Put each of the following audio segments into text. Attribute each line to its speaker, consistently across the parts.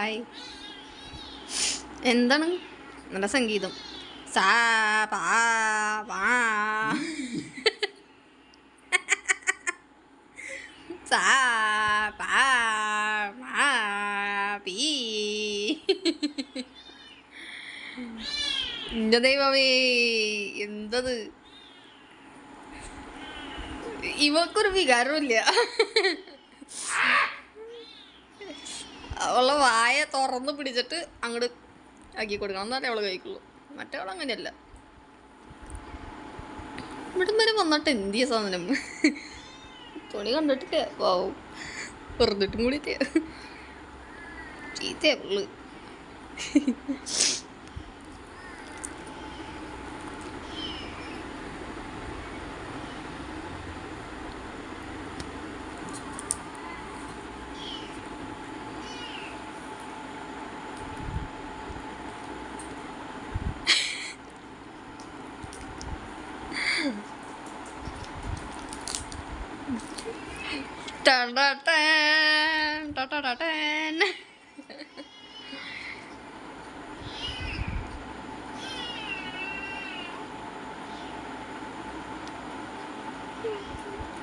Speaker 1: Hi. എന്താണ് നല്ല സംഗീതം? സാ പാ പാ സാ പാ പാ പീ. എന്റെ ദൈവമേ, എന്തത്? ഇവക്കൊരു വികാരമില്ല. അവളെ വായ തുറന്ന് പിടിച്ചിട്ട് അങ്ങോട്ട് ആക്കി കൊടുക്കണം, എന്നാലേ അവള് കഴിക്കുള്ളൂ. മറ്റവൾ അങ്ങനെയല്ല. ഇവിടെ വരെ വന്നിട്ട് എന്തിയ സാധനം തുണി കണ്ടിട്ടില്ല. പാവും വെറുതിട്ടും കൂടിയിട്ട് ചീത്തയാ പുള്ളു.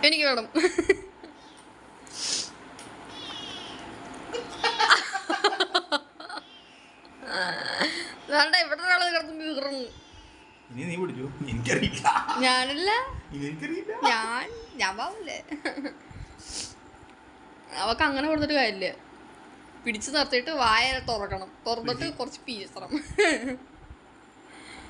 Speaker 1: എനിക്ക് വേണം. വേണ്ട, ഇവിടെ ഒരാള് കിടന്നു കീറുന്നു. ഞാനല്ല, ഞാൻ പാവില്ലേ. അവക്ക് അങ്ങനെ കൊടുത്തിട്ട് കാര്യമില്ല. പിടിച്ചു നിർത്തിയിട്ട് വായ തുറക്കണം, തുറന്നിട്ട് കുറച്ച് പീസണം.